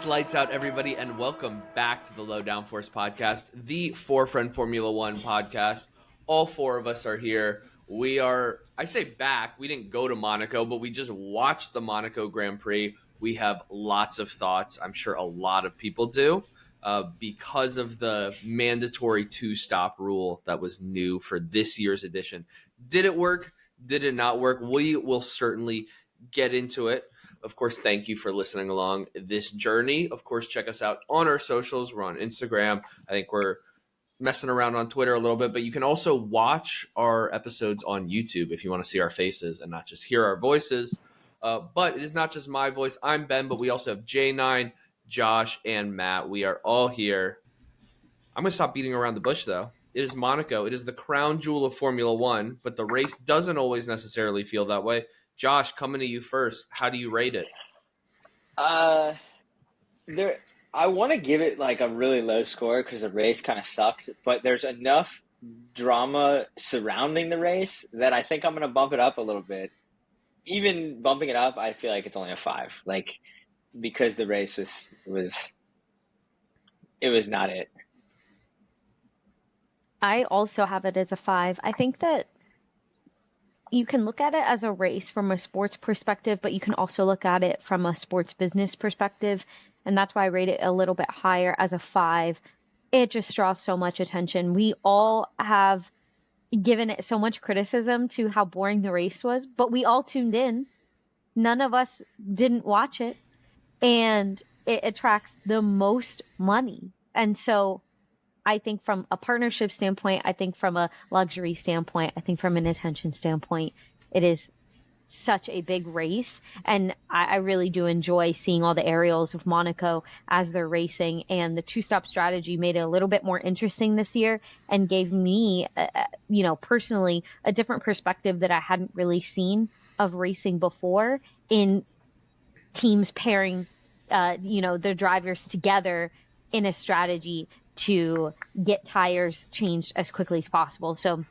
Lights out, everybody, and welcome back to the Low Downforce podcast, the For-Friend Formula One podcast. All four of us are here. We are, I say back, we didn't go to Monaco, but we just watched the Monaco Grand Prix. We have lots of thoughts. I'm sure a lot of people do because of the mandatory two-stop rule that was new for this year's edition. Did it work? Did it not work? We will certainly get into it. Of course, thank you for listening along this journey. Of course, check us out on our socials. We're on Instagram. I think we're messing around on Twitter a little bit, but you can also watch our episodes on YouTube if you want to see our faces and not just hear our voices. But it is not just my voice. I'm Ben, but we also have J9, Josh, and Matt. We are all here. I'm going to stop beating around the bush, though. It is Monaco. It is the crown jewel of Formula One, but the race doesn't always necessarily feel that way. Josh, coming to you first. How do you rate it? I want to give it like a really low score because the race kind of sucked, but there's enough drama surrounding the race that I think I'm going to bump it up a little bit. Even bumping it up, I feel like it's only a 5, like because the race was not it. I also have it as a 5. I think that you can look at it as a race from a sports perspective, but you can also look at it from a sports business perspective. And that's why I rate it a little bit higher as a 5. It just draws so much attention. We all have given it so much criticism to how boring the race was, but we all tuned in. None of us didn't watch it. And it attracts the most money. And so I think from a partnership standpoint, I think from a luxury standpoint, I think from an attention standpoint, it is such a big race. And I really do enjoy seeing all the aerials of Monaco as they're racing. And the two-stop strategy made it a little bit more interesting this year and gave me, personally, a different perspective that I hadn't really seen of racing before in teams pairing, their drivers together in a strategy to get tires changed as quickly as possible. So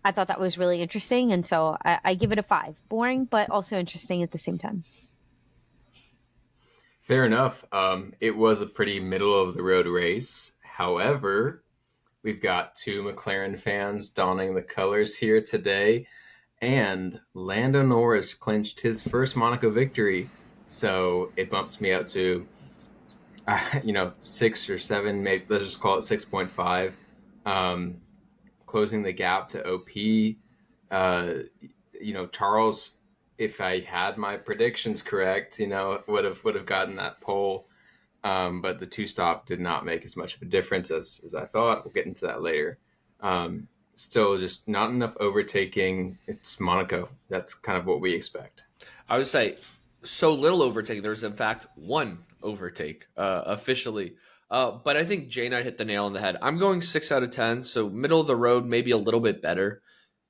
I thought that was really interesting. And so I give it a 5. Boring, but also interesting at the same time. Fair enough. It was a pretty middle of the road race. However, we've got 2 McLaren fans donning the colors here today. And Lando Norris clinched his first Monaco victory. So it bumps me up to 6 or 7, maybe let's just call it 6.5. Closing the gap to OP. Charles, if I had my predictions correct, would have gotten that pole. But the two-stop did not make as much of a difference as I thought. We'll get into that later. Still just not enough overtaking. It's Monaco. That's kind of what we expect. I would say so little overtaking. There's, in fact, 1 overtake officially. But I think J9 hit the nail on the head. I'm going 6 out of 10, so middle of the road, maybe a little bit better,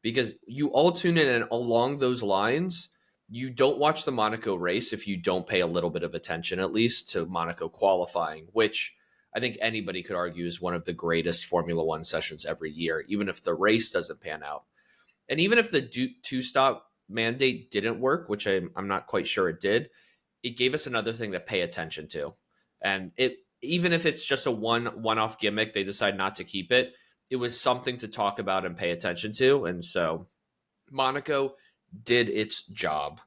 because you all tune in, and along those lines, you don't watch the Monaco race if you don't pay a little bit of attention, at least, to Monaco qualifying, which I think anybody could argue is one of the greatest Formula One sessions every year, even if the race doesn't pan out. And even if the two-stop mandate didn't work, which I'm not quite sure it did, it gave us another thing to pay attention to. And even if it's just a one-off gimmick, they decide not to keep it, it was something to talk about and pay attention to. And so Monaco did its job.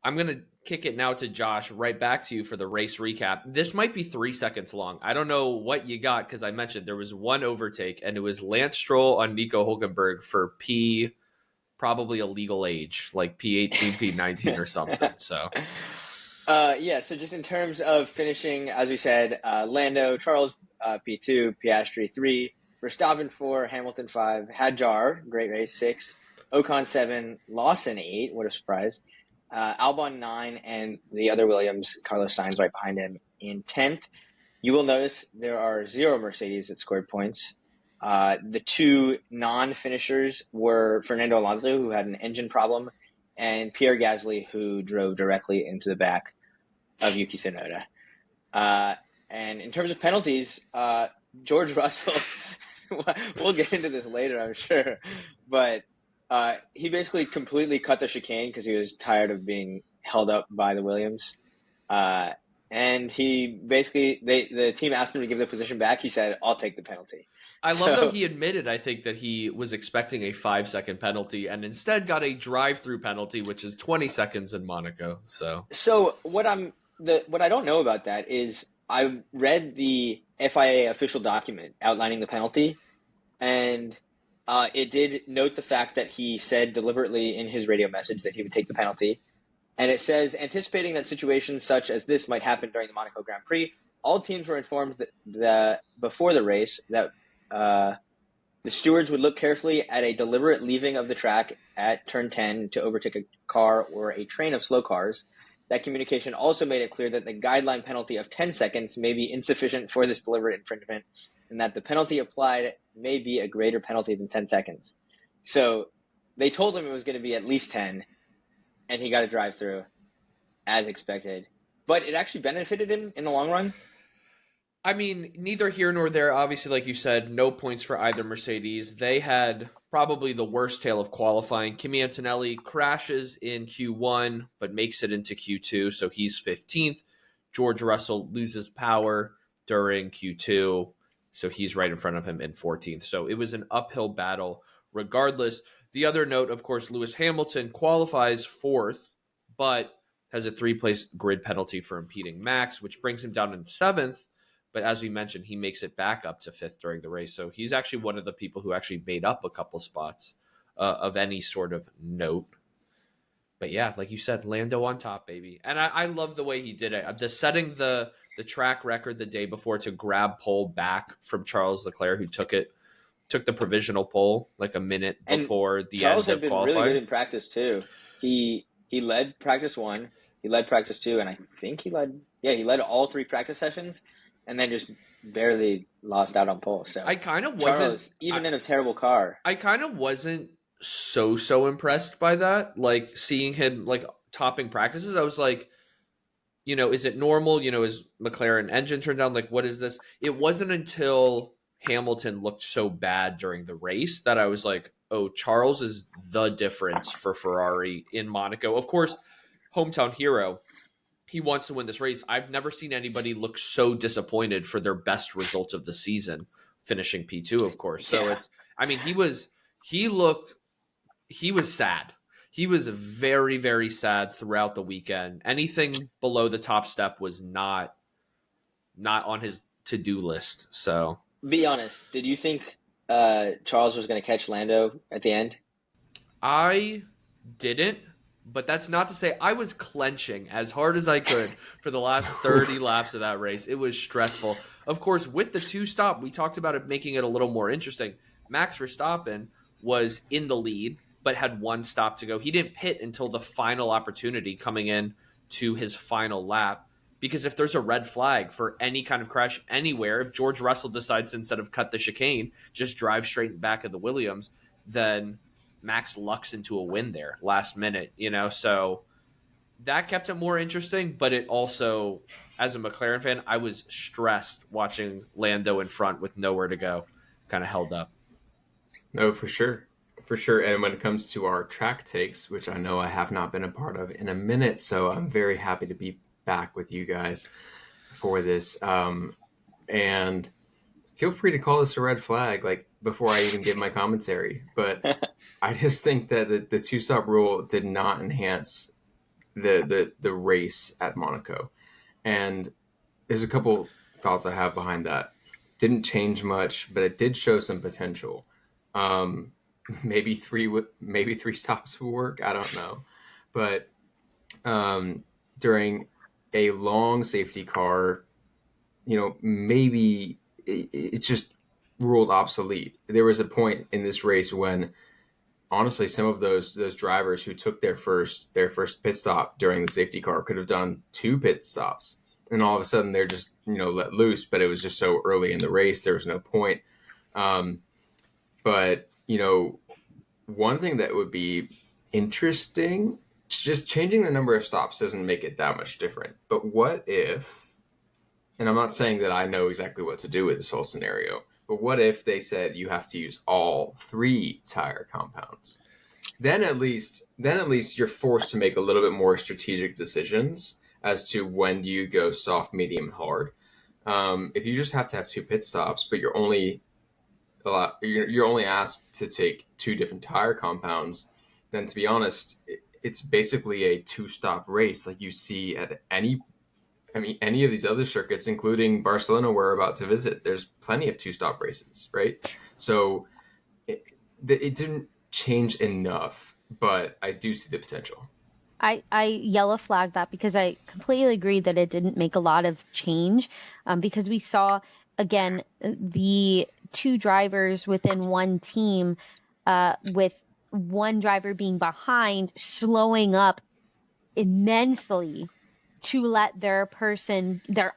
I'm going to kick it now to Josh, right back to you for the race recap. This might be 3 seconds long. I don't know what you got, because I mentioned there was 1 overtake, and it was Lance Stroll on Nico Hülkenberg for P, probably a legal age, like P18, P19 or something. So... So just in terms of finishing, as we said, Lando, Charles, P2, Piastri 3, Verstappen 4, Hamilton 5, Hadjar, great race, 6, Ocon 7, Lawson 8, what a surprise, Albon 9, and the other Williams, Carlos Sainz right behind him in 10th. You will notice there are 0 Mercedes that scored points. The 2 non-finishers were Fernando Alonso, who had an engine problem, and Pierre Gasly, who drove directly into the back of Yuki Tsunoda. And in terms of penalties, George Russell, we'll get into this later, I'm sure, but he basically completely cut the chicane because he was tired of being held up by the Williams. and he basically the team asked him to give the position back. He said, "I'll take the penalty." I love though So he admitted, I think, that he was expecting a 5-second penalty and instead got a drive-through penalty, which is 20 seconds in Monaco. So what I don't know about that is I read the FIA official document outlining the penalty, and it did note the fact that he said deliberately in his radio message that he would take the penalty. And it says, anticipating that situations such as this might happen during the Monaco Grand Prix, all teams were informed that before the race that the stewards would look carefully at a deliberate leaving of the track at turn 10 to overtake a car or a train of slow cars. That communication also made it clear that the guideline penalty of 10 seconds may be insufficient for this deliberate infringement, and that the penalty applied may be a greater penalty than 10 seconds. So they told him it was going to be at least 10, and he got a drive-through, as expected. But it actually benefited him in the long run. I mean, neither here nor there. Obviously, like you said, no points for either Mercedes. They had probably the worst tail of qualifying. Kimi Antonelli crashes in Q1, but makes it into Q2, so he's 15th. George Russell loses power during Q2, so he's right in front of him in 14th. So it was an uphill battle regardless. The other note, of course, Lewis Hamilton qualifies 4th, but has a 3-place grid penalty for impeding Max, which brings him down in 7th. But as we mentioned, he makes it back up to 5th during the race. So he's actually one of the people who actually made up a couple spots of any sort of note. But yeah, like you said, Lando on top, baby. And I love the way he did it. Setting the track record the day before to grab pole back from Charles Leclerc, who took the provisional pole like a minute before the Charles end of had been qualifying. really good in practice too. He led practice 1, he led practice 2, and I think he led all 3 practice sessions. And then just barely lost out on pole. So I kind of wasn't Charles, even in a terrible car. I kind of wasn't so impressed by that. Like seeing him like topping practices, I was like, is it normal? Is McLaren engine turned down? Like, what is this? It wasn't until Hamilton looked so bad during the race that I was like, oh, Charles is the difference for Ferrari in Monaco. Of course, hometown hero. He wants to win this race. I've never seen anybody look so disappointed for their best result of the season, finishing P2, of course. So he was sad. He was very, very sad throughout the weekend. Anything below the top step was not on his to-do list. So be honest. Did you think Charles was going to catch Lando at the end? I didn't. But that's not to say I was clenching as hard as I could for the last 30 laps of that race. It was stressful. Of course, with the 2-stop, we talked about it making it a little more interesting. Max Verstappen was in the lead, but had 1 stop to go. He didn't pit until the final opportunity coming in to his final lap. Because if there's a red flag for any kind of crash anywhere, if George Russell decides to, instead of cut the chicane, just drive straight in the back of the Williams, then Max lucks into a win there last minute, so that kept it more interesting. But it also, as a McLaren fan, I was stressed watching Lando in front with nowhere to go, kind of held up. No, for sure. And when it comes to our track takes, which I know I have not been a part of in a minute, so I'm very happy to be back with you guys for this. And feel free to call this a red flag, like before I even give my commentary. But I just think that the 2-stop rule did not enhance the race at Monaco. And there's a couple thoughts I have behind that. Didn't change much, but it did show some potential. Maybe three stops will work. I don't know. But during a long safety car, maybe it's just ruled obsolete. There was a point in this race when, honestly, some of those drivers who took their first pit stop during the safety car could have done 2 pit stops, and all of a sudden they're just let loose. But it was just so early in the race, there was no point. But one thing that would be interesting, just changing the number of stops doesn't make it that much different. But what if? And I'm not saying that I know exactly what to do with this whole scenario, but what if they said you have to use all 3 tire compounds? Then at least you're forced to make a little bit more strategic decisions as to when you go soft, medium, hard. If you just have to have 2 pit stops, but you're only asked to take 2 different tire compounds, then to be honest, it's basically a 2-stop race like you see at any of these other circuits, including Barcelona, we're about to visit. There's plenty of 2-stop races, right? So it didn't change enough, but I do see the potential. I yellow flag that because I completely agree that it didn't make a lot of change, because we saw, again, the 2 drivers within one team, with one driver being behind, slowing up immensely to let their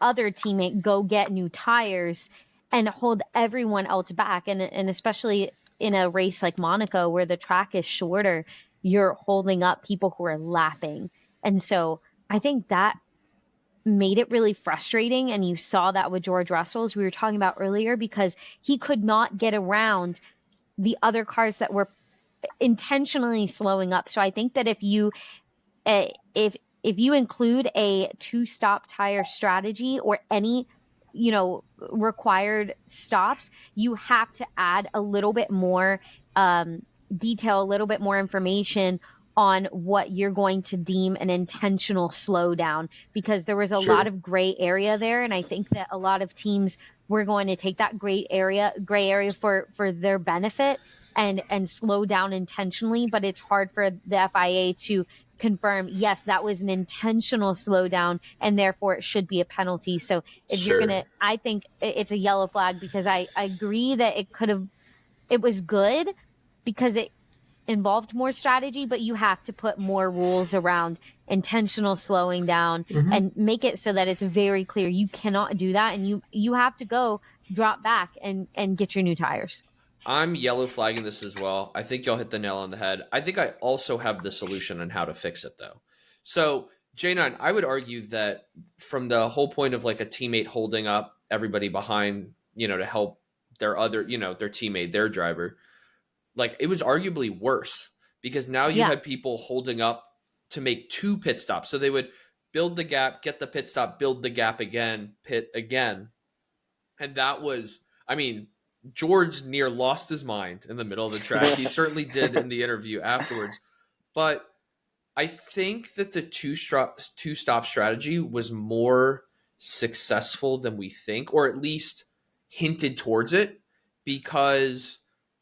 other teammate go get new tires and hold everyone else back. And especially in a race like Monaco where the track is shorter, you're holding up people who are lapping. And so I think that made it really frustrating. And you saw that with George Russell, as we were talking about earlier, because he could not get around the other cars that were intentionally slowing up. So I think that if you include a 2-stop tire strategy or any, required stops, you have to add a little bit more detail, a little bit more information on what you're going to deem an intentional slowdown, because there was a lot of gray area there. And I think that a lot of teams were going to take that gray area for their benefit and slow down intentionally. But it's hard for the FIA to confirm, yes, that was an intentional slowdown and therefore it should be a penalty. So if you're going to, I think it's a yellow flag, because I agree that it was good because it involved more strategy, but you have to put more rules around intentional slowing down and make it so that it's very clear you cannot do that, and you have to go drop back and get your new tires. I'm yellow flagging this as well. I think y'all hit the nail on the head. I think I also have the solution on how to fix it, though. So, J9, I would argue that from the whole point of like a teammate holding up everybody behind, to help their other, their teammate, their driver, like it was arguably worse because now you had people holding up to make 2 pit stops. So they would build the gap, get the pit stop, build the gap again, pit again. And that was, George near lost his mind in the middle of the track. He certainly did in the interview afterwards. But I think that the 2-stop strategy was more successful than we think, or at least hinted towards it, because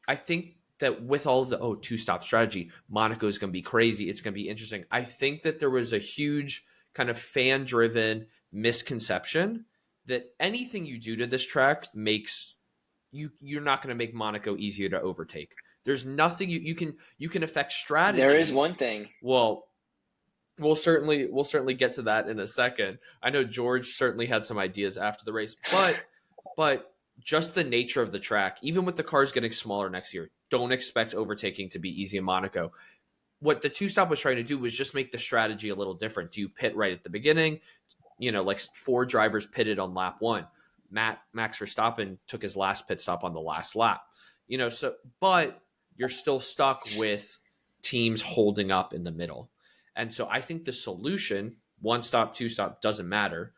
I think that with all of the 2-stop strategy, Monaco is going to be crazy. It's going to be interesting. I think that there was a huge kind of fan-driven misconception that anything you do to this track makes you're not going to make Monaco easier to overtake. There's nothing you can affect strategy. There is one thing. Well, we'll certainly get to that in a second. I know George certainly had some ideas after the race, but just the nature of the track, even with the cars getting smaller next year, don't expect overtaking to be easy in Monaco. What the 2-stop was trying to do was just make the strategy a little different. Do you pit right at the beginning? Like 4 drivers pitted on lap 1. Max Verstappen took his last pit stop on the last lap. But you're still stuck with teams holding up in the middle. And so I think the solution, 1-stop, 2-stop, doesn't matter.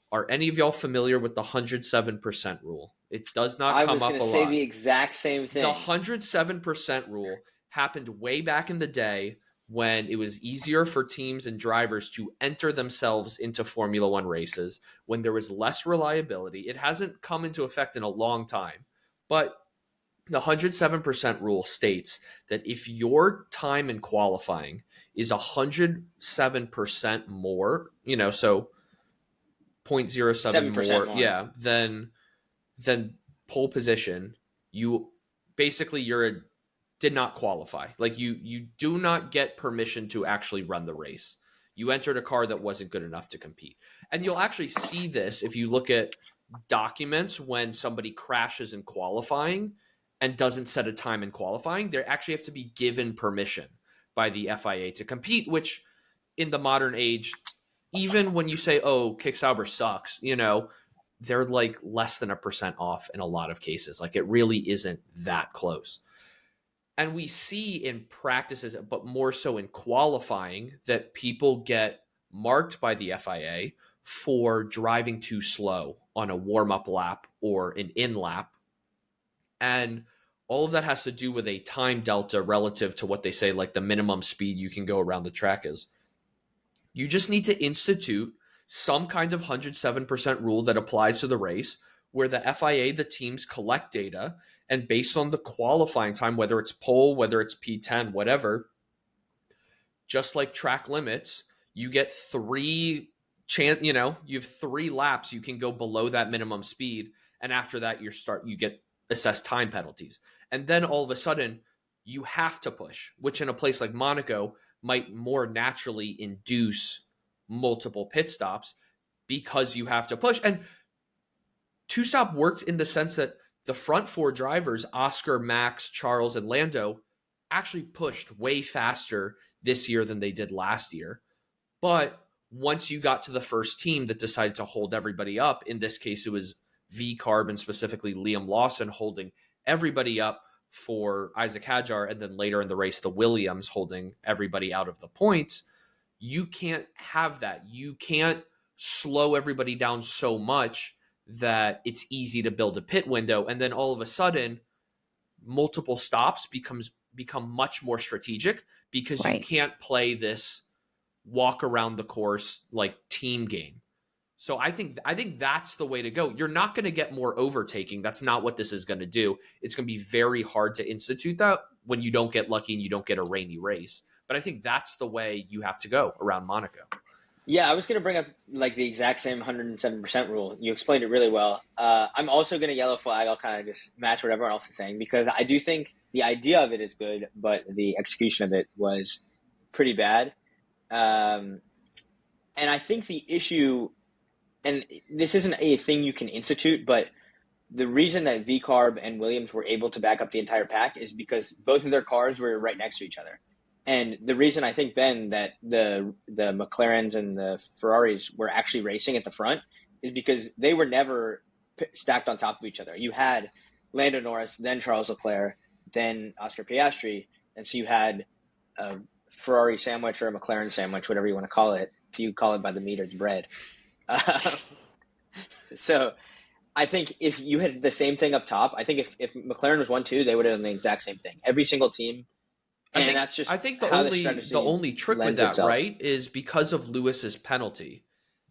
Are any of y'all familiar with the 107% rule? It does not come up a lot. I was going to say the exact same thing. The 107% rule happened way back in the day when it was easier for teams and drivers to enter themselves into Formula One races, when there was less reliability. It hasn't come into effect in a long time, but the 107% rule states that if your time in qualifying is 107% more, so 0.07 more, than pole position, you basically did not qualify. Like you do not get permission to actually run the race. You entered a car that wasn't good enough to compete. And you'll actually see this if you look at documents when somebody crashes in qualifying and doesn't set a time in qualifying. They actually have to be given permission by the FIA to compete, which in the modern age, even when you say, Kick Sauber sucks, they're like less than 1% off in a lot of cases. Like it really isn't that close. And we see in practices, but more so in qualifying, that people get marked by the FIA for driving too slow on a warm-up lap or an in lap. And all of that has to do with a time delta relative to what they say, like the minimum speed you can go around the track is. You just need to institute some kind of 107% rule that applies to the race where the FIA, the teams collect data, and based on the qualifying time, whether it's pole, whether it's P10, whatever, just like track limits, you get you have 3 laps you can go below that minimum speed, and after that you get assessed time penalties. And then all of a sudden you have to push, which in a place like Monaco might more naturally induce multiple pit stops because you have to push. And two-stop worked in the sense that the front 4 drivers, Oscar, Max, Charles, and Lando, actually pushed way faster this year than they did last year. But once you got to the first team that decided to hold everybody up, in this case it was V-Carb and specifically Liam Lawson holding everybody up for Isaac Hadjar, and then later in the race the Williams holding everybody out of the points, you can't have that. You can't slow everybody down so much that it's easy to build a pit window, and then all of a sudden multiple stops become much more strategic because you can't play this walk around the course like team game. So I think that's the way to go. You're not going to get more overtaking. That's not what this is going to do. It's going to be very hard to institute that when you don't get lucky and you don't get a rainy race. But I think that's the way you have to go around Monaco. Yeah, I was going to bring up like the exact same 107% rule. You explained it really well. I'm also going to yellow flag. I'll kind of just match what everyone else is saying because I do think the idea of it is good, but the execution of it was pretty bad. And I think the issue, and this isn't a thing you can institute, but the reason that V-Carb and Williams were able to back up the entire pack is because both of their cars were right next to each other. And the reason I think, Ben, that the McLarens and the Ferraris were actually racing at the front is because they were never stacked on top of each other. You had Lando Norris, then Charles Leclerc, then Oscar Piastri. And so you had a Ferrari sandwich or a McLaren sandwich, whatever you want to call it. If you call it by the meter, it's bread. So I think if you had the same thing up top, I think if McLaren was 1-2, they would have done the exact same thing. Every single team. I think the only trick with that, right, is because of Lewis's penalty.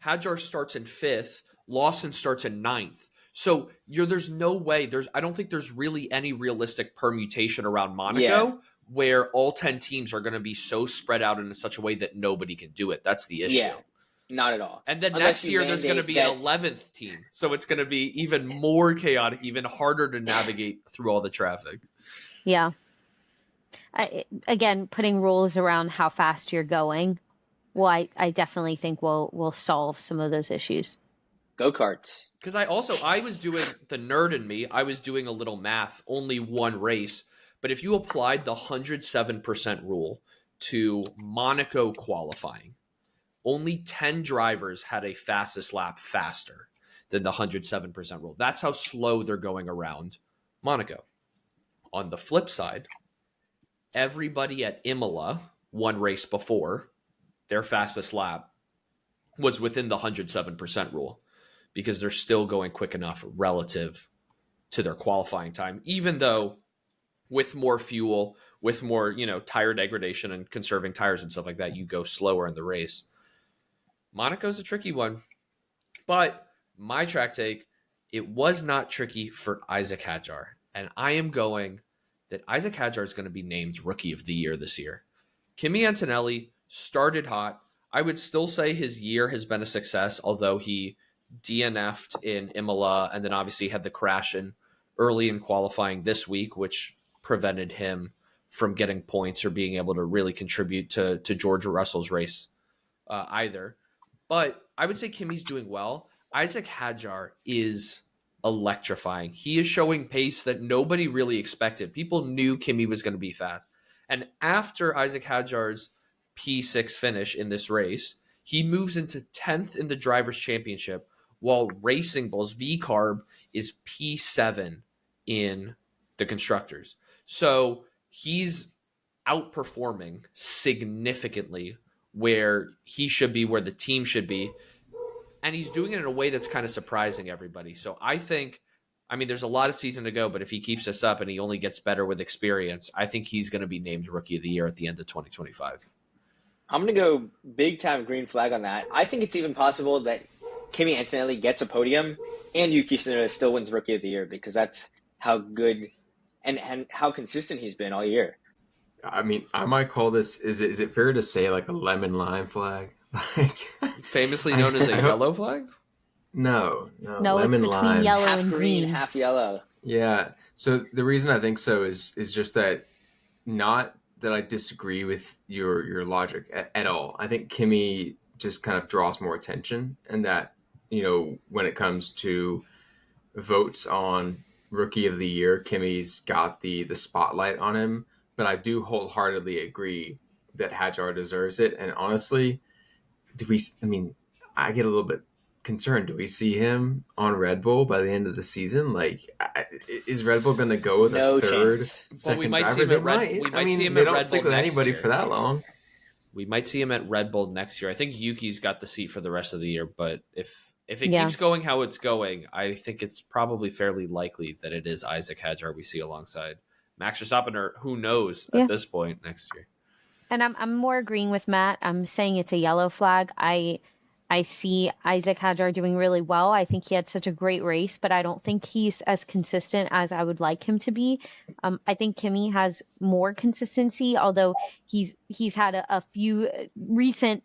Hadjar starts in 5th, Lawson starts in 9th. So there's no way. I don't think there's really any realistic permutation around Monaco where all 10 teams are going to be so spread out in such a way that nobody can do it. That's the issue. Yeah, not at all. And then next year there's going to be an 11th team. So it's going to be even more chaotic, even harder to navigate through all the traffic. Yeah. Again, putting rules around how fast you're going, well, I definitely think will solve some of those issues. Go-karts. Because I was doing, the nerd in me, I was doing a little math, only one race. But if you applied the 107% rule to Monaco qualifying, only 10 drivers had a fastest lap faster than the 107% rule. That's how slow they're going around Monaco. On the flip side, everybody at Imola, one race before, their fastest lap was within the 107% rule because they're still going quick enough relative to their qualifying time, even though with more fuel, with more, tire degradation and conserving tires and stuff like that, you go slower in the race. Monaco's a tricky one, but my track take, it was not tricky for Isaac Hadjar. And I am going that Isaac Hadjar is going to be named Rookie of the Year this year. Kimi Antonelli started hot. I would still say his year has been a success, although he DNF'd in Imola and then obviously had the crash early in qualifying this week, which prevented him from getting points or being able to really contribute to George Russell's race either. But I would say Kimi's doing well. Isaac Hadjar is electrifying. He is showing pace that nobody really expected. People knew Kimi was going to be fast. And after Isaac Hadjar's P6 finish in this race, he moves into 10th in the Drivers' Championship, while Racing Bull's V-Carb is P7 in the Constructors. So he's outperforming significantly where he should be, where the team should be. And he's doing it in a way that's kind of surprising everybody. So I think, I mean, there's a lot of season to go, but if he keeps this up and he only gets better with experience, I think he's going to be named Rookie of the Year at the end of 2025. I'm going to go big time green flag on that. I think it's even possible that Kimi Antonelli gets a podium and Yuki Tsunoda still wins Rookie of the Year, because that's how good and how consistent he's been all year. I mean, I might call this, is it fair to say, like a lemon lime flag? Like, Famously known as a yellow flag? No, No, lemon it's between lime. yellow Half and green, green. half yellow. Yeah. So the reason I think so is just that, not that I disagree with your logic at all. I think Kimi just kind of draws more attention, and that, when it comes to votes on Rookie of the Year, Kimi's got the spotlight on him. But I do wholeheartedly agree that Hadjar deserves it. And honestly, I get a little bit concerned. Do we see him on Red Bull by the end of the season? Like, is Red Bull going to go with No a third, chance. second we might driver? see him They at Red. might. We might see him they at don't Red stick Bull with next anybody year. for that long. We might see him at Red Bull next year. I think Yuki's got the seat for the rest of the year, but if it keeps going how it's going, I think it's probably fairly likely that it is Isaac Hadjar we see alongside Max Verstappen, or who knows at this point next year. And I'm more agreeing with Matt. I'm saying it's a yellow flag. I see Isaac Hadjar doing really well. I think he had such a great race, but I don't think he's as consistent as I would like him to be. I think Kimi has more consistency, although he's had a few recent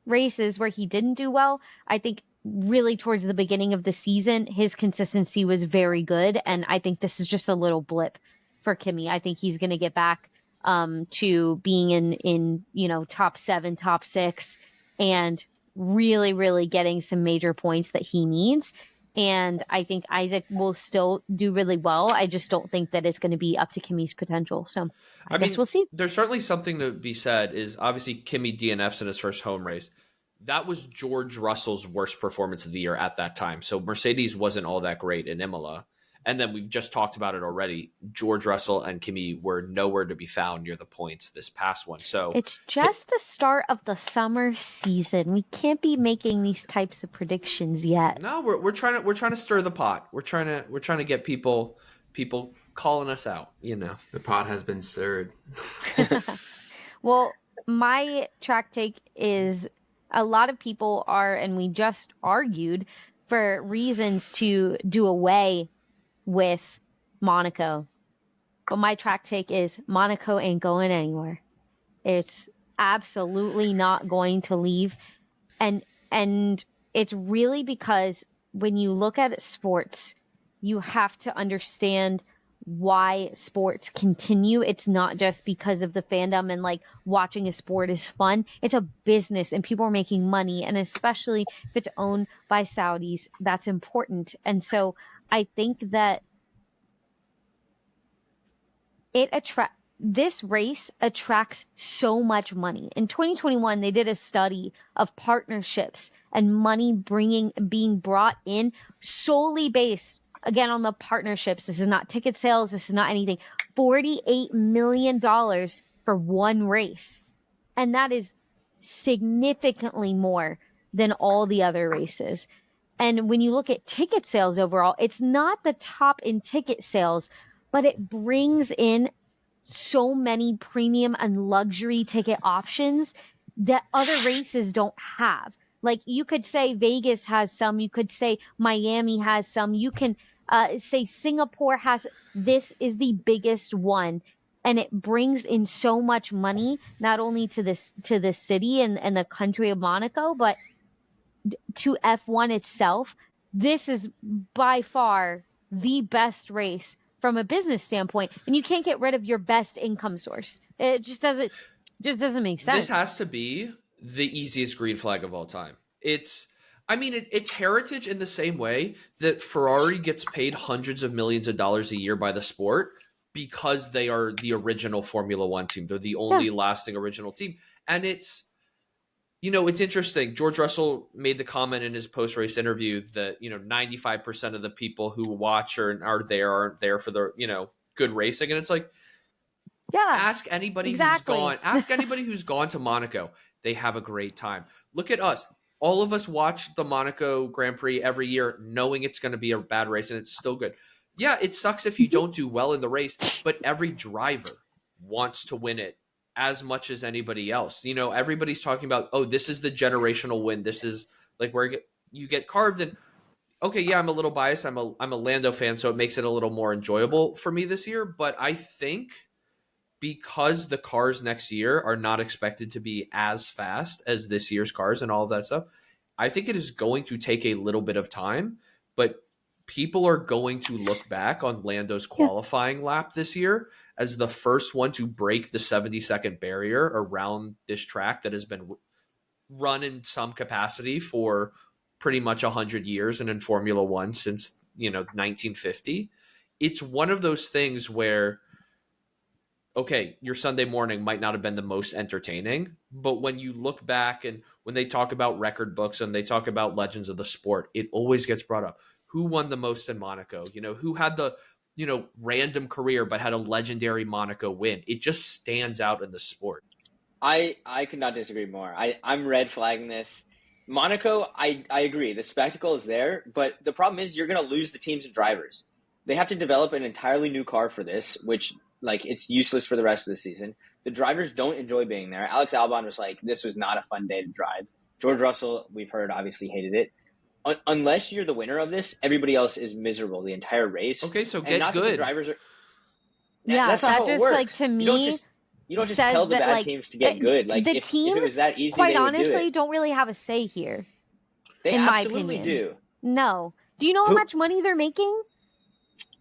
races where he didn't do well. I think really towards the beginning of the season, his consistency was very good, and I think this is just a little blip for Kimi. I think he's going to get back to being in top 7, top 6, and really, really getting some major points that he needs. And I think Isaac will still do really well. I just don't think that it's going to be up to Kimi's potential. So I guess we'll see. There's certainly something to be said. Is obviously Kimi DNFs in his first home race. That was George Russell's worst performance of the year at that time. So Mercedes wasn't all that great in Imola. And then we've just talked about it already. George Russell and Kimi were nowhere to be found near the points this past one. So it's just the start of the summer season. We can't be making these types of predictions yet. No, we're trying to stir the pot. We're trying to get people calling us out. The pot has been stirred. Well, my track take is a lot of people are, and we just argued for reasons to do away with Monaco. But my track take is Monaco ain't going anywhere. It's absolutely not going to leave. And it's really because when you look at sports, you have to understand why sports continue. It's not just because of the fandom and like watching a sport is fun. It's a business and people are making money. And especially if it's owned by Saudis, that's important. And so I think that this race attracts so much money. In 2021, they did a study of partnerships and money being brought in solely based, again, on the partnerships. This is not ticket sales. This is not anything. $48 million for one race. And that is significantly more than all the other races. And when you look at ticket sales overall, it's not the top in ticket sales, but it brings in so many premium and luxury ticket options that other races don't have. Like you could say Vegas has some, you could say Miami has some, you can say Singapore has, this is the biggest one. And it brings in so much money, not only to the city and the country of Monaco, but to F1 itself. This is by far the best race from a business standpoint, and you can't get rid of your best income source. It just doesn't make sense. This has to be the easiest green flag of all time. It's heritage in the same way that Ferrari gets paid hundreds of millions of dollars a year by the sport because they are the original Formula One team. They're the only lasting original team. And it's interesting. George Russell made the comment in his post-race interview that, 95% of the people who watch or are there aren't there for the, good racing. And it's like, Yeah, Ask anybody exactly. Ask anybody who's gone to Monaco. They have a great time. Look at us. All of us watch the Monaco Grand Prix every year knowing it's going to be a bad race, and it's still good. Yeah, it sucks if you don't do well in the race, but every driver wants to win it as much as anybody else. You know, everybody's talking about, oh, this is the generational win. This is like where you get carved. And okay, yeah, I'm a little biased. I'm a Lando fan, so it makes it a little more enjoyable for me this year. But I think because the cars next year are not expected to be as fast as this year's cars and all of that stuff, I think it is going to take a little bit of time, but people are going to look back on Lando's qualifying lap this year as the first one to break the 70-second barrier around this track that has been run in some capacity for pretty much 100 years and in Formula One since, 1950. It's one of those things where, okay, your Sunday morning might not have been the most entertaining, but when you look back and when they talk about record books and they talk about legends of the sport, it always gets brought up. Who won the most in Monaco? Who had the, random career but had a legendary Monaco win? It just stands out in the sport. I could not disagree more. I'm red flagging this. Monaco, I agree. The spectacle is there, but the problem is you're going to lose the teams and drivers. They have to develop an entirely new car for this, which, it's useless for the rest of the season. The drivers don't enjoy being there. Alex Albon was like, this was not a fun day to drive. George Russell, we've heard, obviously hated it. Unless you're the winner of this, everybody else is miserable the entire race. Okay, so get good. The drivers are. Yeah, that's not that how it just works. to me. You don't just tell the bad teams to get good. The if teams, it was that easy, quite they would honestly, do it. don't really have a say here. They in absolutely my opinion. do. No. Do you know how much money they're making?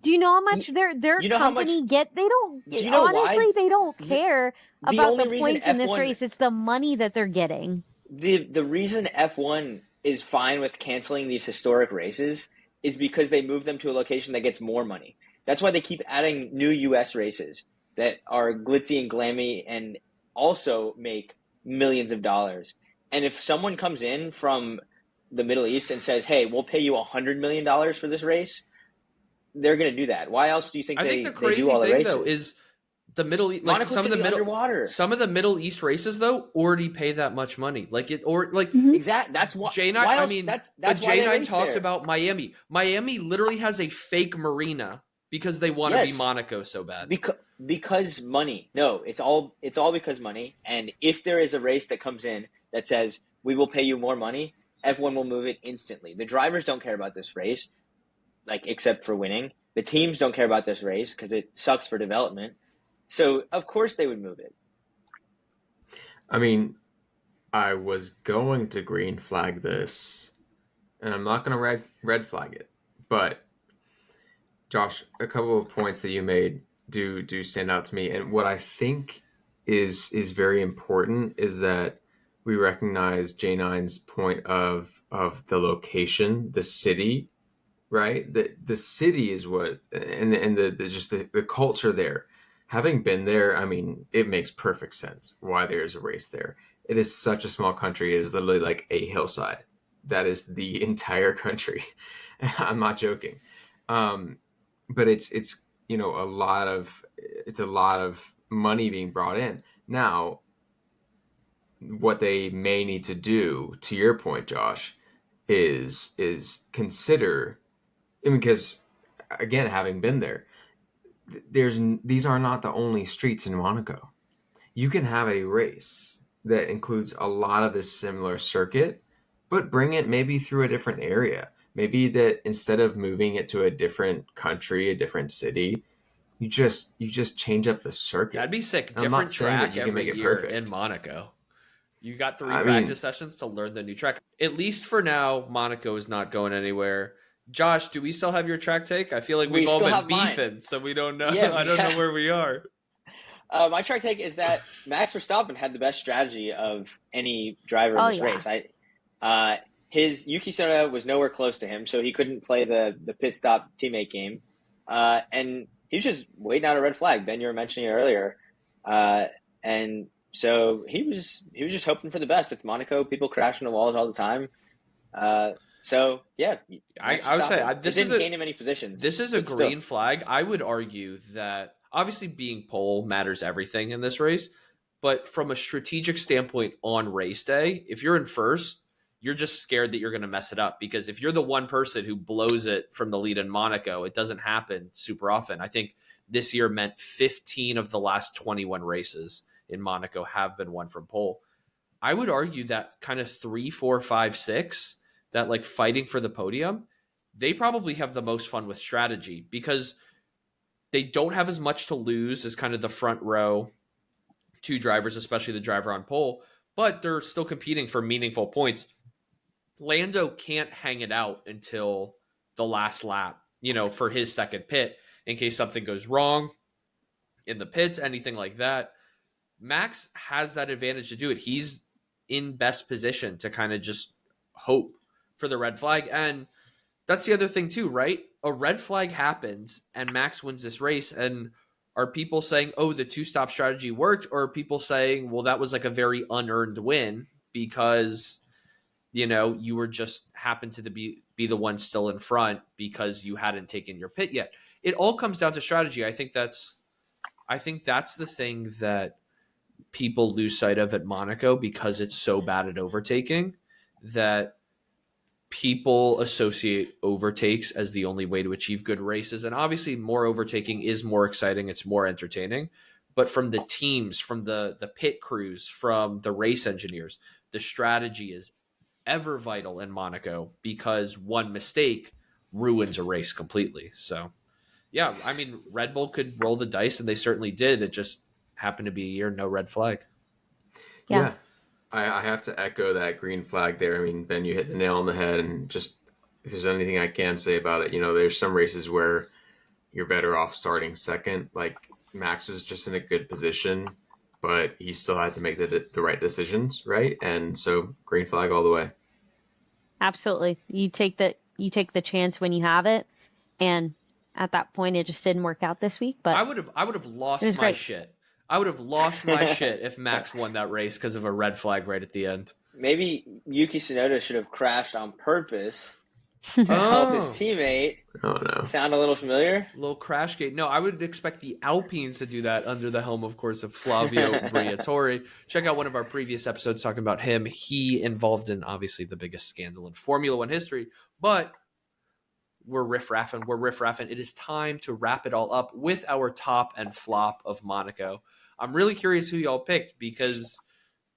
Do you know how much their company get? They don't. Do you know honestly, why? they don't care about the points in this F1, race. It's the money that they're getting. The reason F1 is fine with canceling these historic races is because they move them to a location that gets more money. That's why they keep adding new U.S. races that are glitzy and glammy and also make millions of dollars. And if someone comes in from the Middle East and says, hey, we'll pay you $100 million for this race, they're going to do that. Why else do you think I they think the crazy do all the thing, races? though, is the Middle East, Monaco's some of the underwater. Some of the Middle East races, though, already pay that much money. Exactly. That's why. J9, why else, I mean, that's but why J9 talks there. about Miami. Miami literally has a fake marina because they want to be Monaco so bad. Because money. No, it's all because money. And if there is a race that comes in that says we will pay you more money, F1 will move it instantly. The drivers don't care about this race, except for winning. The teams don't care about this race because it sucks for development. So of course they would move it. I mean, I was going to green flag this, and I'm not going to red flag it. But Josh, a couple of points that you made do stand out to me, and what I think is very important is that we recognize J9's point of the location, the city, right? The city is what, and the culture there. Having been there, I mean, it makes perfect sense why there's a race there. It is such a small country. It is literally like a hillside. That is the entire country. I'm not joking. But it's a lot of money being brought in. Now, what they may need to do, to your point, Josh, is consider, because again, having been there, these are not the only streets in Monaco. You can have a race that includes a lot of this similar circuit, but bring it maybe through a different area. Maybe that instead of moving it to a different country, a different city, you just change up the circuit. That'd be sick. Different track every year in Monaco. You got 3 practice sessions to learn the new track. At least for now, Monaco is not going anywhere. Josh, do we still have your track take? I feel like we've all been beefing, so we don't know. I don't know where we are. My track take is that Max Verstappen had the best strategy of any driver in this race. His Yuki Tsunoda was nowhere close to him, so he couldn't play the pit stop teammate game. And he was just waiting out a red flag. Ben, you were mentioning it earlier. And so he was just hoping for the best. It's Monaco. People crash into walls all the time. So yeah, I would say this didn't gain him any positions. This is a green flag. I would argue that obviously being pole matters everything in this race, but from a strategic standpoint on race day, if you're in first, you're just scared that you're going to mess it up, because if you're the one person who blows it from the lead in Monaco, it doesn't happen super often. I think this year meant 15 of the last 21 races in Monaco have been won from pole. I would argue that kind of 3, 4, 5, 6, that like fighting for the podium, they probably have the most fun with strategy, because they don't have as much to lose as kind of the front row two drivers, especially the driver on pole, but they're still competing for meaningful points. Lando can't hang it out until the last lap, for his second pit in case something goes wrong in the pits, anything like that. Max has that advantage to do it. He's in best position to kind of just hope for the red flag. And that's the other thing too, right? A red flag happens and Max wins this race, and are people saying, oh, the two-stop strategy worked? Or are people saying, well, that was like a very unearned win because, you were just happened to be the one still in front because you hadn't taken your pit yet. It all comes down to strategy. I think that's the thing that people lose sight of at Monaco, because it's so bad at overtaking, that people associate overtakes as the only way to achieve good races. And obviously more overtaking is more exciting. It's more entertaining. But from the teams, from the pit crews, from the race engineers, the strategy is ever vital in Monaco, because one mistake ruins a race completely. So, yeah, I mean, Red Bull could roll the dice, and they certainly did. It just happened to be a year, no red flag. Yeah. I have to echo that green flag there. I mean, Ben, you hit the nail on the head. And just, if there's anything I can say about it, there's some races where you're better off starting second. Like Max was just in a good position, but he still had to make the right decisions, right? And so green flag all the way. Absolutely. You take the chance when you have it, and at that point it just didn't work out this week. But I would have lost my great. shit. I would have lost my shit if Max won that race because of a red flag right at the end. Maybe Yuki Tsunoda should have crashed on purpose to help his teammate. Oh, no. Sound a little familiar? Little crash gate. No, I would expect the Alpines to do that under the helm, of course, of Flavio Briatore. Check out one of our previous episodes talking about him. He involved in, obviously, the biggest scandal in Formula One history. But we're riff-raffing. It is time to wrap it all up with our top and flop of Monaco. I'm really curious who y'all picked, because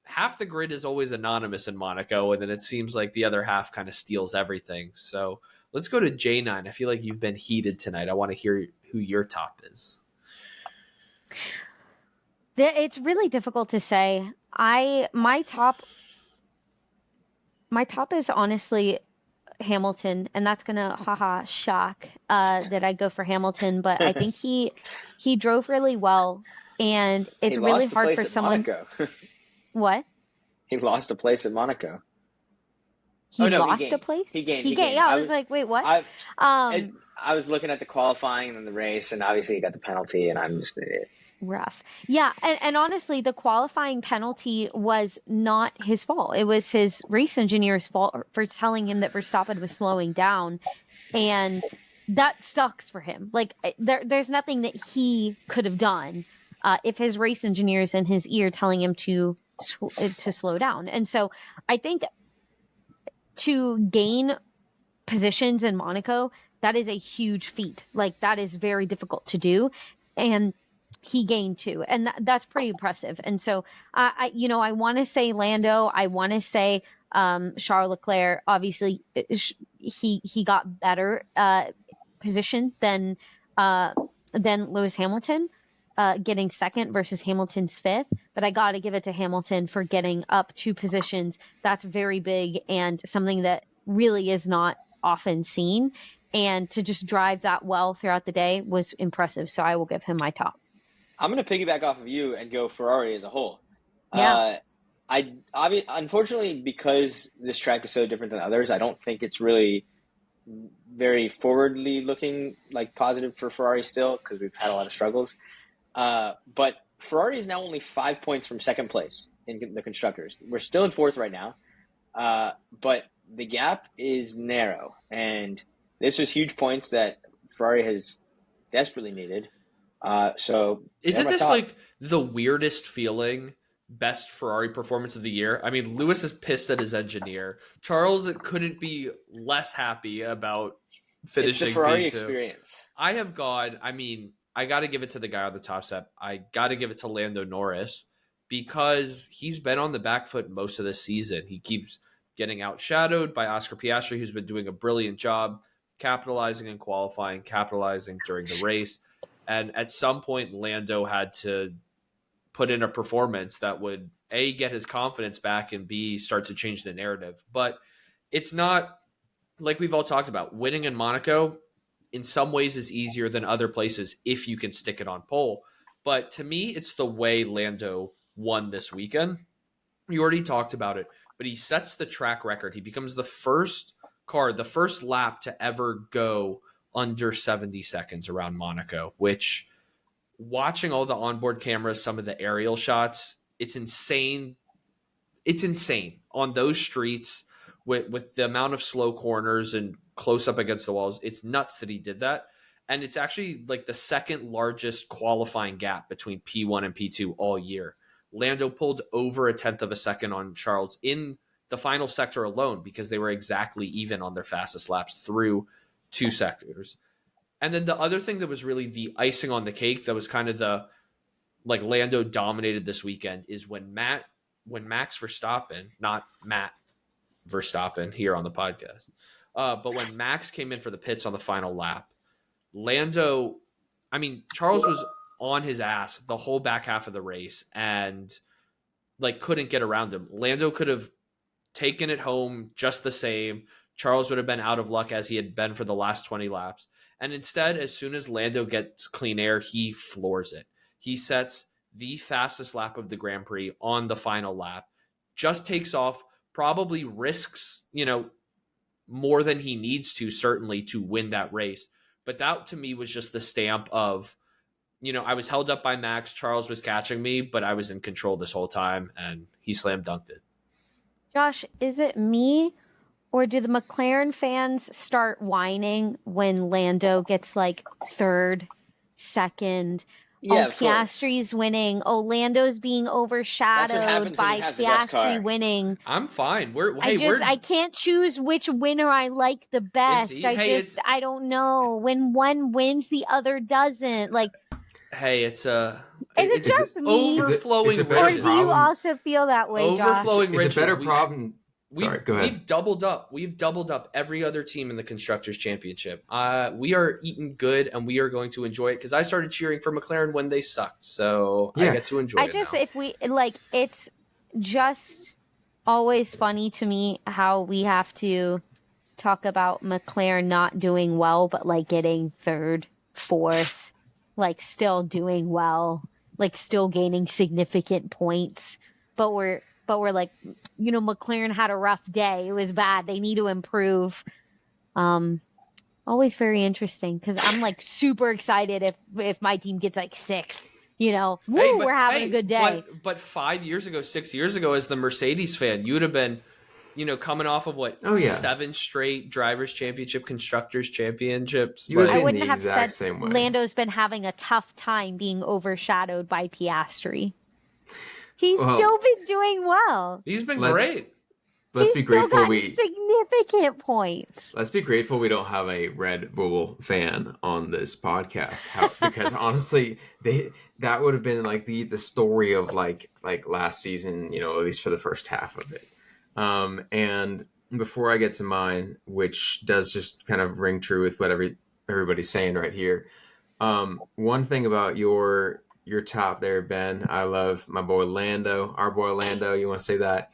half the grid is always anonymous in Monaco, and then it seems like the other half kind of steals everything. So let's go to J9. I feel like you've been heated tonight. I want to hear who your top is. It's really difficult to say. My top is honestly Hamilton, and that's gonna shock that I go for Hamilton, but I think he drove really well, and it's really hard for someone. What? He lost a place at Monaco. He lost a place? He gained. Yeah, I was like, wait, what? I was looking at the qualifying and the race, and obviously he got the penalty, and I'm just an idiot. Rough. Yeah, and honestly, the qualifying penalty was not his fault. It was his race engineer's fault for telling him that Verstappen was slowing down, and that sucks for him. Like, there's nothing that he could have done if his race engineer's in his ear telling him to slow down. And so I think to gain positions in Monaco, that is a huge feat. Like, that is very difficult to do, and he gained 2, and that's pretty impressive. And so I want to say Lando, I want to say Charles Leclerc. Obviously he got better position than Lewis Hamilton, getting second versus Hamilton's 5th, but I got to give it to Hamilton for getting up 2 positions. That's very big and something that really is not often seen, and to just drive that well throughout the day was impressive. So I will give him my top. I'm going to piggyback off of you and go Ferrari as a whole. Yeah. Unfortunately, because this track is so different than others, I don't think it's really very forwardly looking, like positive for Ferrari still, because we've had a lot of struggles. But Ferrari is now only 5 points from second place in the constructors. We're still in 4th right now, but the gap is narrow, and this was huge points that Ferrari has desperately needed. So Isn't my this thought. like the weirdest feeling? Best Ferrari performance of the year. I mean, Lewis is pissed at his engineer. Charles couldn't be less happy about It's the finishing Ferrari P2. experience. I have gone, I mean, I got to give it to the guy on the top step. I got to give it to Lando Norris because he's been on the back foot most of the season. He keeps getting outshadowed by Oscar Piastri, who's been doing a brilliant job capitalizing and qualifying, capitalizing during the race. And at some point, Lando had to put in a performance that would A, get his confidence back, and B, start to change the narrative. But it's not like we've all talked about. Winning in Monaco in some ways is easier than other places if you can stick it on pole. But to me, it's the way Lando won this weekend. You already talked about it, but he sets the track record. He becomes the first lap to ever go under 70 seconds around Monaco, which watching all the onboard cameras, some of the aerial shots, it's insane. It's insane on those streets with the amount of slow corners and close up against the walls. It's nuts that he did that. And it's actually like the second largest qualifying gap between P1 and P2 all year. Lando pulled over a tenth of a second on Charles in the final sector alone because they were exactly even on their fastest laps through two sectors. And then the other thing that was really the icing on the cake that was kind of the like Lando dominated this weekend is when Max Verstappen, not Matt Verstappen here on the podcast, but when Max came in for the pits on the final lap, Lando, I mean, Charles was on his ass the whole back half of the race and like couldn't get around him. Lando could have taken it home just the same. Charles would have been out of luck as he had been for the last 20 laps. And instead, as soon as Lando gets clean air, he floors it. He sets the fastest lap of the Grand Prix on the final lap, just takes off, probably risks, more than he needs to, certainly, to win that race. But that, to me, was just the stamp of, I was held up by Max. Charles was catching me, but I was in control this whole time, and he slam dunked it. Josh, is it me or do the McLaren fans start whining when Lando gets like third, second? Yeah, Piastri's winning. Lando's being overshadowed by Piastri winning. I'm fine. I can't choose which winner I like the best. I don't know. When one wins, the other doesn't. Like, hey, is it just me? Overflowing riches. Or do you also feel that way, Overflowing Josh? riches. It's a better problem. Sorry, go ahead. We've doubled up every other team in the Constructors' Championship. We are eating good, and we are going to enjoy it because I started cheering for McLaren when they sucked, so I get to enjoy it now. If we like, it's just always funny to me how we have to talk about McLaren not doing well, but like getting third, fourth, like still doing well, like still gaining significant points, but we're like, McLaren had a rough day. It was bad. They need to improve. Always very interesting because I'm like super excited if my team gets like sixth. We're having a good day. But 5 years ago, 6 years ago, as the Mercedes fan, you would have been, coming off of 7 straight Drivers' Championship, Constructors' Championships. I wouldn't have said Lando's been having a tough time being overshadowed by Piastri. He's still been doing well. He's been great. Let's be grateful significant points. Let's be grateful we don't have a Red Bull fan on this podcast. Because honestly, that would have been like the story of like last season, at least for the first half of it. And before I get to mine, which does just kind of ring true with what everybody's saying right here. One thing about your top there, Ben. I love my boy Lando, our boy Lando. You want to say that?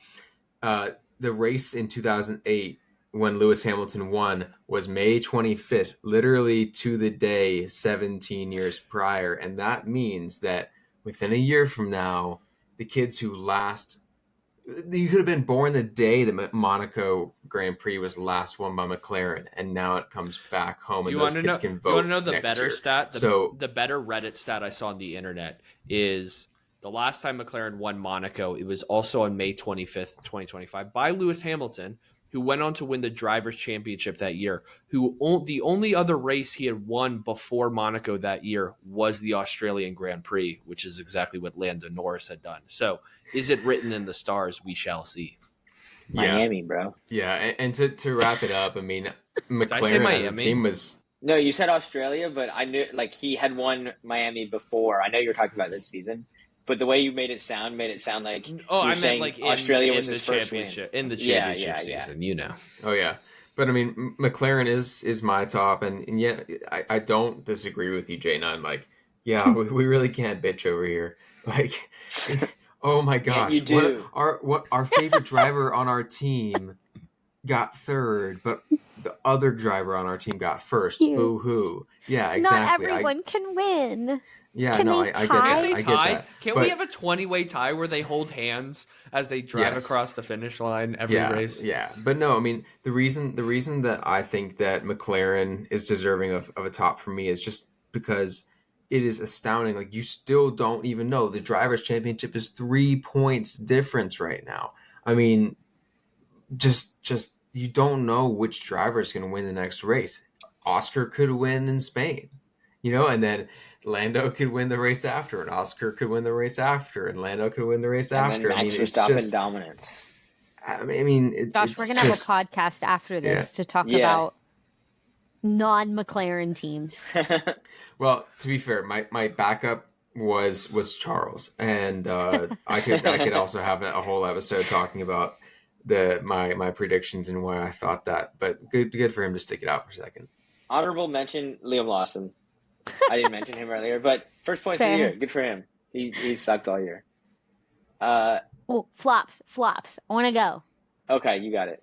The race in 2008 when Lewis Hamilton won was May 25th, literally to the day 17 years prior. And that means that within a year from now, the kids who you could have been born the day the Monaco Grand Prix was last won by McLaren, and now it comes back home, and those kids can vote. You want to know the better year. stat? The better Reddit stat I saw on the internet is the last time McLaren won Monaco, it was also on May 25th, 2025, by Lewis Hamilton, who went on to win the Drivers' Championship that year, the only other race he had won before Monaco that year was the Australian Grand Prix, which is exactly what Lando Norris had done. So is it written in the stars? We shall see. Miami, bro. Yeah, and to wrap it up, I mean, McLaren as a team was... No, you said Australia, but I knew he had won Miami before. I know you were talking about this season, but the way you made it sound like I meant like Australia was in his the first championship win. in the championship season. You know. Oh yeah, but I mean, McLaren is my top, and yet I don't disagree with you, J9. Like, yeah, we really can't bitch over here. Like, oh my gosh, you do. What our favorite driver on our team got third, but the other driver on our team got first. Boo hoo. Yeah, exactly. Not everyone can win. Yeah, Can no, they I get tie? that. I get that. Can't we have a 20-way tie where they hold hands as they drive across the finish line every race? Yeah, but no, I mean the reason that I think that McLaren is deserving of a top for me is just because it is astounding. Like, you still don't even know the Drivers' Championship is 3 points difference right now. I mean, just you don't know which driver is going to win the next race. Oscar could win in Spain, and then Lando could win the race after, and Oscar could win the race after, and Lando could win the race and after. Then Max Verstappen dominance. I mean, Josh, we're gonna have a podcast after this to talk about non-McLaren teams. Well, to be fair, my backup was Charles, and I could also have a whole episode talking about my predictions and why I thought that. But good for him to stick it out for a second. Honorable mention, Liam Lawson. I didn't mention him earlier, but first points of the year. Good for him. He sucked all year. Flops. I want to go. Okay, you got it.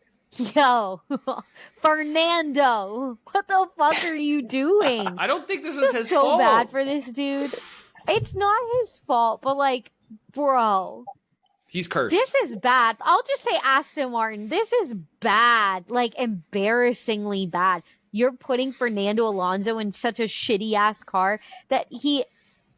Yo, Fernando, what the fuck are you doing? I don't think this is his so fault. So bad for this dude. It's not his fault, but like, bro. He's cursed. This is bad. I'll just say Aston Martin. This is bad. Like, embarrassingly bad. You're putting Fernando Alonso in such a shitty ass car that he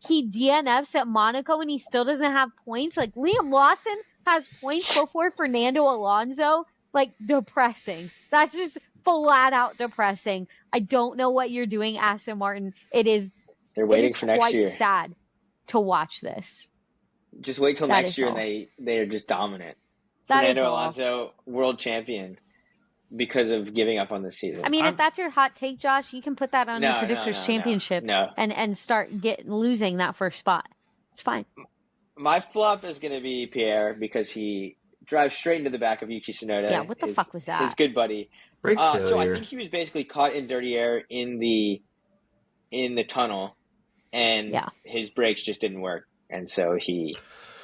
DNFs at Monaco and he still doesn't have points. Like, Liam Lawson has points before Fernando Alonso. Like, depressing. That's just flat out depressing. I don't know what you're doing, Aston Martin. They're waiting for next year. Quite sad to watch this. Just wait till next year and they are just dominant. Fernando Alonso, world champion, because of giving up on the season. I mean, if that's your hot take, Josh, you can put that on the Predictors Championship and start losing that first spot. It's fine. My flop is going to be Pierre because he drives straight into the back of Yuki Tsunoda. Yeah, what the fuck was that? His good buddy. So I think he was basically caught in dirty air in the tunnel, and his brakes just didn't work. And so he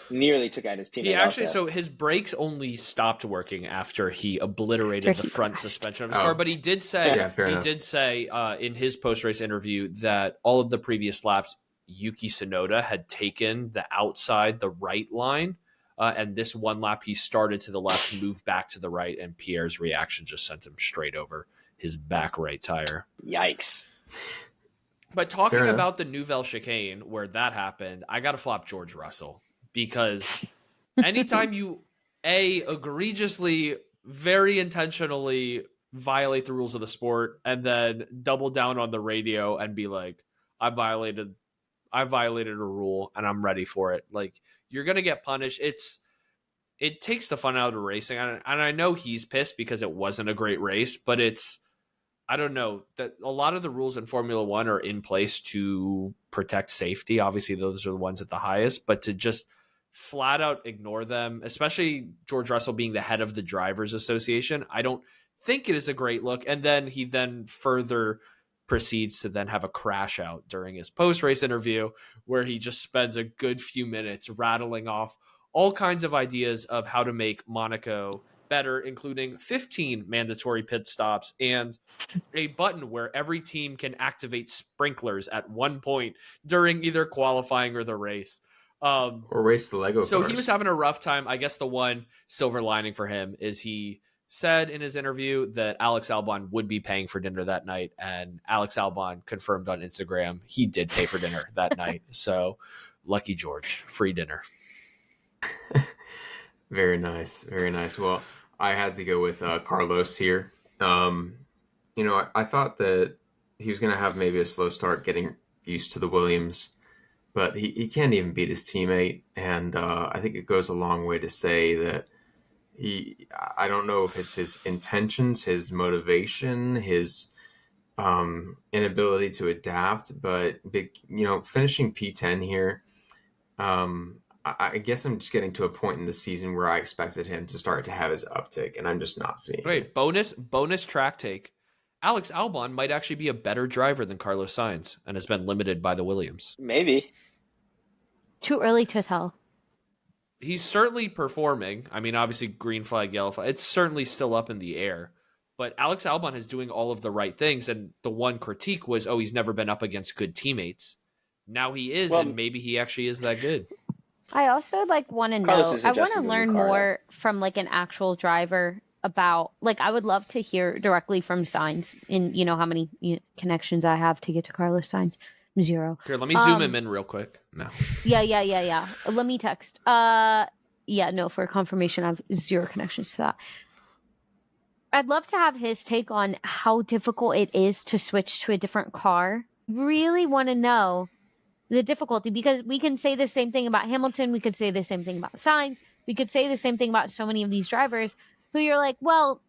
nearly took out his teammate. So his brakes only stopped working after he obliterated the front suspension of his car. But he did say, in his post-race interview that all of the previous laps, Yuki Tsunoda had taken the right line. And this one lap, he started to the left, moved back to the right, and Pierre's reaction just sent him straight over his back right tire. Yikes. But talking about the Nouvelle chicane, where that happened, I got to flop George Russell. Because anytime you, egregiously, very intentionally violate the rules of the sport, and then double down on the radio and be like, I violated a rule and I'm ready for it. Like, you're going to get punished. It takes the fun out of the racing. And I know he's pissed because it wasn't a great race, but I don't know, that a lot of the rules in Formula One are in place to protect safety. Obviously, those are the ones at the highest, but to just flat out ignore them, especially George Russell being the head of the Drivers Association, I don't think it is a great look. And then he further proceeds to then have a crash out during his post-race interview where he just spends a good few minutes rattling off all kinds of ideas of how to make Monaco better, including 15 mandatory pit stops and a button where every team can activate sprinklers at one point during either qualifying or the race. Or race the Lego So cars. he was having a rough time. I guess the one silver lining for him is he said in his interview that Alex Albon would be paying for dinner that night, and Alex Albon confirmed on Instagram he did pay for dinner that night. So lucky George, free dinner. Very nice. Very nice. Well, I had to go with Carlos here. I thought that he was going to have maybe a slow start getting used to the Williams, but he can't even beat his teammate. And I think it goes a long way to say that I don't know if it's his intentions, his motivation, his inability to adapt, but finishing P10 here, I guess I'm just getting to a point in the season where I expected him to start to have his uptick, and I'm just not seeing it. Wait, bonus track take. Alex Albon might actually be a better driver than Carlos Sainz and has been limited by the Williams. Maybe. Too early to tell. He's certainly performing. I mean, obviously, green flag, yellow flag. It's certainly still up in the air. But Alex Albon is doing all of the right things. And the one critique was, he's never been up against good teammates. Now he is, and maybe he actually is that good. I also want to know. I want to learn more from an actual driver about I would love to hear directly from Sainz in how many connections I have to get to Carlos Sainz. 0. Here, let me zoom him in real quick. No. Yeah. Let me text. For confirmation, I have 0 connections to that. I'd love to have his take on how difficult it is to switch to a different car. Really want to know the difficulty, because we can say the same thing about Hamilton. We could say the same thing about Sainz. We could say the same thing about so many of these drivers who you're like, well,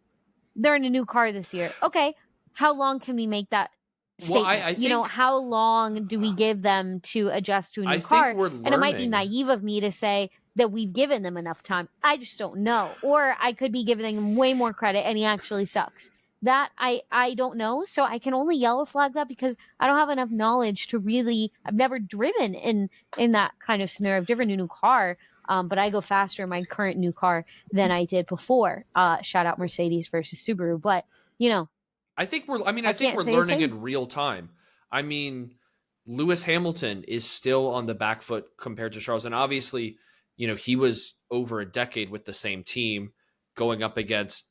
they're in a new car this year. Okay, how long can we make that statement? Well, I think, how long do we give them to adjust to a new car? And it might be naive of me to say that we've given them enough time. I just don't know. Or I could be giving him way more credit and he actually sucks. That I don't know. So I can only yellow flag that because I don't have enough knowledge to really, I've never driven in that kind of scenario. I've driven a new car, but I go faster in my current new car than I did before. Shout out Mercedes versus Subaru. But, I think we're learning in real time. I mean, Lewis Hamilton is still on the back foot compared to Charles. And obviously, he was over a decade with the same team going up against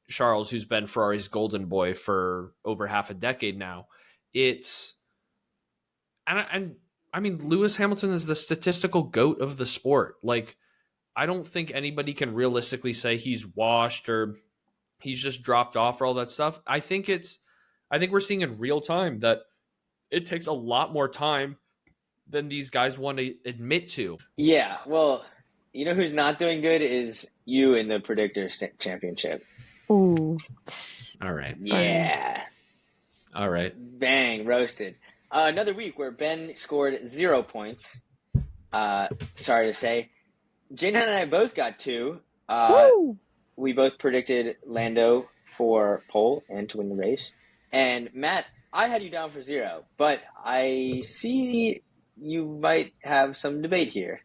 Charles, who's been Ferrari's golden boy for over half a decade now. I mean, Lewis Hamilton is the statistical GOAT of the sport. I don't think anybody can realistically say he's washed or he's just dropped off or all that stuff. I think we're seeing in real time that it takes a lot more time than these guys want to admit to. Yeah, well, who's not doing good is you in the Predictor Championship. Ooh. All right. Yeah. All right. Bang, roasted. Another week where Ben scored 0 points. Sorry to say. Jane and I both got 2. We both predicted Lando for pole and to win the race. And Matt, I had you down for 0, but I see you might have some debate here.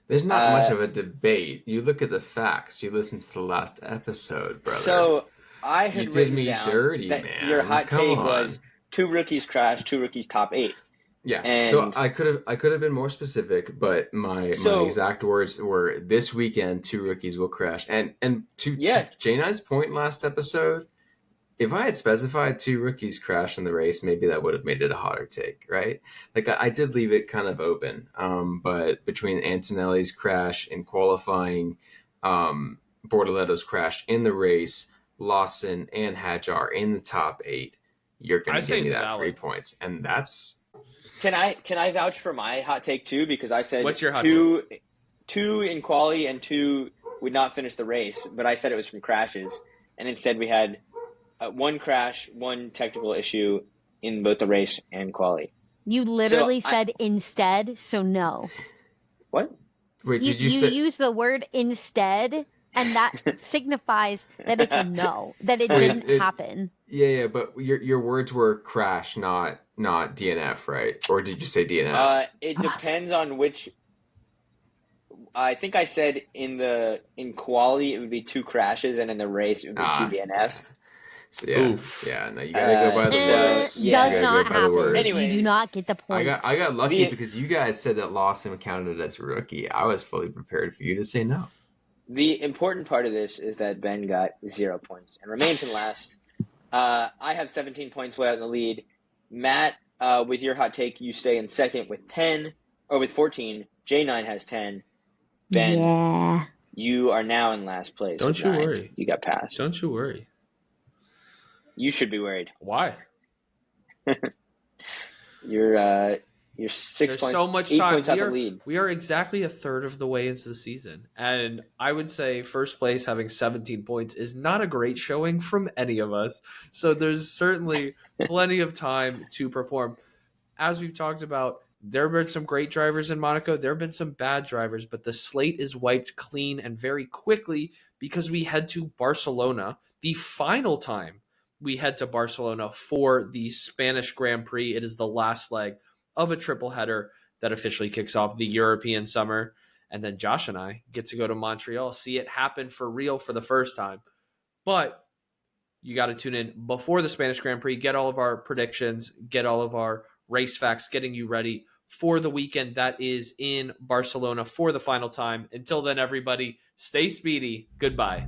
There's not much of a debate. You look at the facts. You listen to the last episode, brother. So I had written down dirty, that man. Your hot take was 2 rookies crash, 2 rookies top 8. Yeah. And so I could have been more specific, but my exact words were, this weekend 2 rookies will crash. And to J9's point last episode, if I had specified 2 rookies crash in the race, maybe that would have made it a hotter take, right? I did leave it kind of open. But between Antonelli's crash in qualifying, Bortoletto's crash in the race, Lawson and Hadjar in the top 8, you're going to give me that valid. 3 points. And that's... Can I vouch for my hot take too? Because I said what's your hot take? 2 in quali and 2 would not finish the race, but I said it was from crashes. And instead we had... 1 crash, 1 technical issue in both the race and quali. You literally said instead, so no. What? Wait, you use the word instead, and that signifies that it's a no, that it didn't happen. Yeah, but your words were crash, not DNF, right? Or did you say DNF? It depends on which. I think I said in quali it would be 2 crashes, and in the race it would be 2 DNFs. So no, you gotta go by the words. Does not happen. Anyway, you do not get the point. I got lucky because you guys said that Lawson counted as a rookie. I was fully prepared for you to say no. The important part of this is that Ben got 0 points and remains in last. I have 17 points way out in the lead. Matt, with your hot take, you stay in second with 10, or with 14. J9 has 10. Ben, You are now in last place. Don't with you 9. worry. You got passed. Don't you worry. You should be worried. Why? You're 6 There's points, so much 8 time. points out the lead. We are exactly a third of the way into the season. And I would say first place having 17 points is not a great showing from any of us. So there's certainly plenty of time to perform. As we've talked about, there have been some great drivers in Monaco. There have been some bad drivers, but the slate is wiped clean and very quickly because we head to Barcelona, the final time we head to Barcelona for the Spanish Grand Prix. It is the last leg of a triple header that officially kicks off the European summer. And then Josh and I get to go to Montreal, see it happen for real for the first time. But you got to tune in before the Spanish Grand Prix, get all of our predictions, get all of our race facts, getting you ready for the weekend that is in Barcelona for the final time. Until then, everybody, stay speedy. Goodbye.